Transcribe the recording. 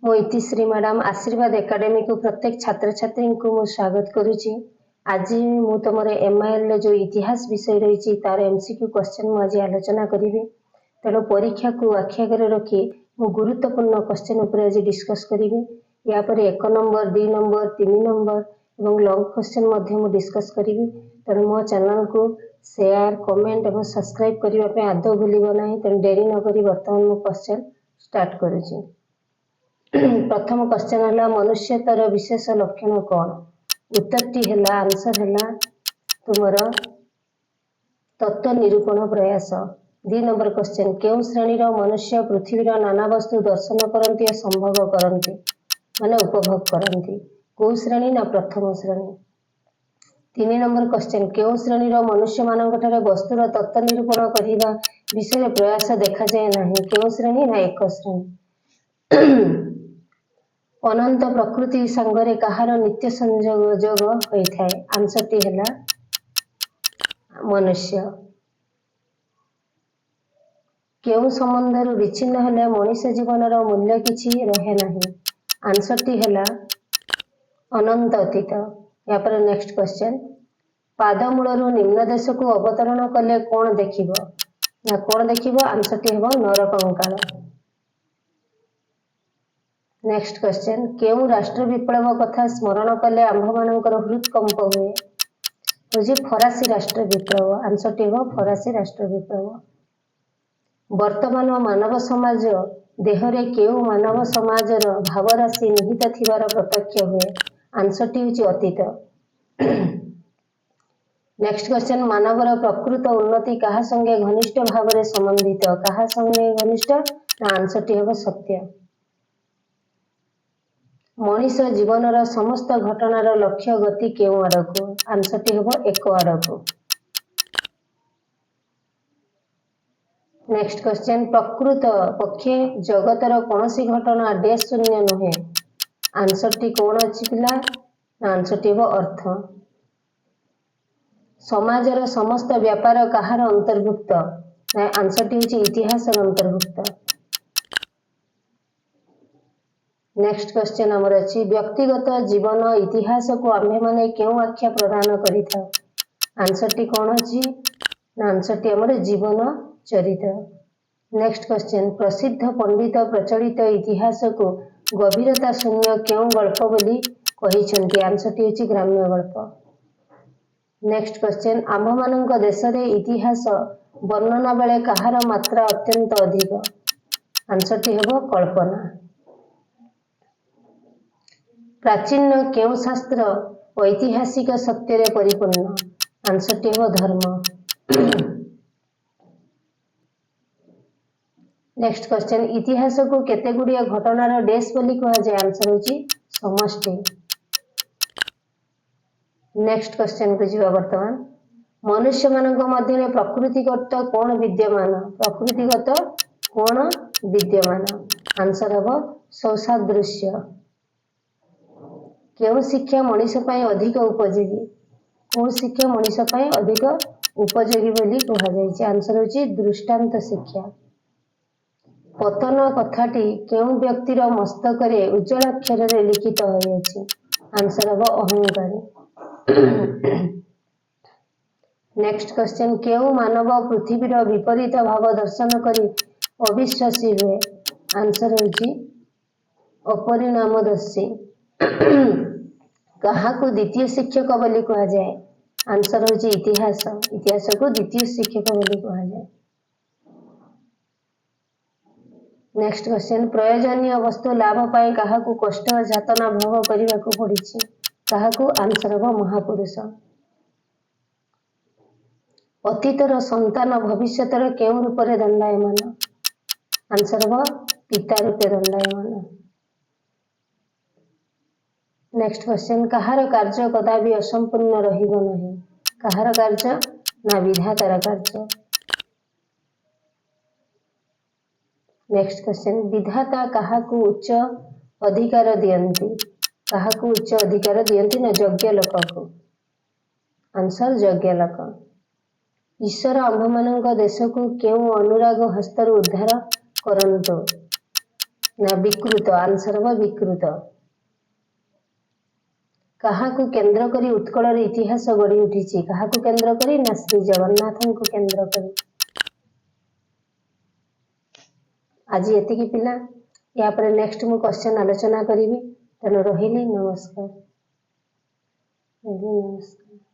मो इतिश्री मैडम आशीर्वाद एकेडमी को प्रत्येक छात्र छात्री को मु स्वागत करुच्ची। आज मु तुम MIL जो इतिहास विषय रही तार MCQ क्वेश्चन मुझे आलोचना करी। तेणु परीक्षा को आखि आगे रखी मु गुरुत्वपूर्ण क्वेश्चन उपर आज डिस्कस करी। या पर 1 नंबर 2 नंबर 3 नंबर और लॉन्ग क्वेश्चन मु डिस्कस करी। तेणु मो चैनल को शेयर कमेंट और सब्सक्राइब करने आदौ भूलिब ना। तेणु डेरी नक बर्तमान मु क्वेश्चन स्टार्ट करुच्ची। प्रथम क्वेश्चन है मनुष्यतर विशेष लक्षण कौन। उत्तरटी है आंसर है तुमर तत्व निरूपण प्रयास। 2 नंबर क्वेश्चन केउ श्रेणीर मनुष्य पृथ्वीर नाना वस्तु दर्शन करती और संभोग करती माने उपभोग करती। कौ श्रेणी ना प्रथम श्रेणी। 3 नंबर क्वेश्चन केउ श्रेणीर मनुष्य मानक वस्तुर तत्व निरूपण करने विषय प्रयास देखा जाए नहीं। केउ श्रेणी ना 1 श्रेणी। अनंत प्रकृति सांगरे कहार नित्य संयोग होता है। आंसर टी है मनुष्य। केउ संबंध विच्छिन्न हेले मनुष्य जीवन मूल्य किछि रहे नहीं। आंसर टी है अनंत अतीत। या पर नेक्स्ट क्वेश्चन पादमूल निम्न देश को अवतरण कले कौन देखिब ना कौन देखिब। आंसर टी है नरकंकाल। नेक्स्ट क्वेश्चन केउ राष्ट्र विप्लव कथा स्मरण कले आंभ मानकर हृदकंप हुए। बुझे फरासी राष्ट्र विप्लव। आंसर टी है फरासी राष्ट्र विप्लव। वर्तमान मानव समाज देहरे केउ मानव समाजर भावराशि निहित थिबार प्रत्यक्ष हुए। आंसर टी होची अतीत। नेक्स्ट क्वेश्चन मानवर प्रकृत उन्नति कहा संगे घनिष्ठ भाव में संबंधित। कहा संगे घनिष्ठ ना। आंसर टी है सत्य। मनीष जीवनर समस्त घटनार लक्ष्य गति केउ आड़कू। आंसर टी है एक आड़कू। नेक्स्ट क्वेश्चन प्रकृत पक्षे जगतर कौनसी घटना डैश शून्य नुहे। आंसर टी कौन अच्छी पिला ना। आंसर टी है अर्थ। समाजर समस्त व्यापार कहार अंतर्भुक्त ना। आंसर टी होची इतिहास अंतर्भुक्त। नेक्स्ट क्वेश्चन आमर अच्छी व्यक्तिगत जीवन इतिहास को आम्भे माने क्यों आख्या प्रदान करि था। आंसर टी कौन अच्छी ना। आंसर टी आमर जीवन चरित्र। नेक्स्ट क्वेश्चन प्रसिद्ध पंडित प्रचलित इतिहास को गभीरता शून्य क्यों गल्प बोली कहिसेंती। आंसर टी होची ग्राम्य गल्प। नेक्स्ट क्वेश्चन आम्भ मानक देश रे इतिहास वर्णना बेले कहार मात्रा अत्यंत अधिक। आंसर टी हेबो कल्पना। प्राचीन केउ शास्त्र ऐतिहासिक सत्य रे परिपूर्ण। आंसर टी हेबो धर्म। नेक्स्ट क्वेश्चन इतिहास को केते गुड़िया घटनार डैश बोली कहा जाए। आंसर होची समष्टि। नेक्स्ट क्वेश्चन को जीवा वर्तमान मनुष्य मानक मध्य प्रकृतिगत कौन विद्यमान। प्रकृतिगत कौन विद्यमान। आंसर हेबो सौसादृश्य। केउ शिक्षा मनीष पई अधिक उपयोगी। कौ शिक्षा मनीष पई अधिक उपयोगी बोली कहा जाय। आंसर होची दृष्टांत शिक्षा। पतन कथाटी केउ व्यक्तिर मस्तक रे उज्जवल अक्षर रे लिखित होई अछि। आंसर हेबो अहंकारी। नेक्स्ट क्वेश्चन केउ मानव पृथ्वीर विपरीत भाव दर्शन करी अविश्वासी हुए। आंसर होची अपरिणामदर्शी। कहा को द्वितीय शिक्षक बोली कहा जाए। आंसर होची इतिहास। इतिहास को द्वितीय शिक्षक बोली कहा जाए। नेक्स्ट क्वेश्चन प्रयोजनीय वस्तु लाभ पाए कहा को कष्ट जातना भोग करने को पड़ी। कहा को। आंसर हेबो महापुरुष। अतीतर संतान भविष्यतर केउ रूप रे दंडायमान। आंसर हेबो पिता रूपे दंडायमान। नेक्स्ट क्वेश्चन कहार कार्य कदापि असंपूर्ण रहिबो नहीं। कहार कार्य ना विधातार कार्य। नेक्स्ट क्वेश्चन विधाता कहा को उच्च अधिकार दियंती। कहा को उच्च अधिकार दियंती ना यज्ञ लोक को। आंसर यज्ञ लोक। ईश्वर आम्भ मानक देश को केउ अनुराग हस्तर उद्धार करंतु। ना विकृत आंसर हम विकृत। काहाकू केंद्र करी उत्कल इतिहास गढ़ी उठी काहाकू केंद्र करी ना श्री जगन्नाथ को केंद्र करी। आज एतिकी पिला या पर नेक्स्ट मु क्वेश्चन आलोचना करी तेणु रही नमस्कार। नमस्कार।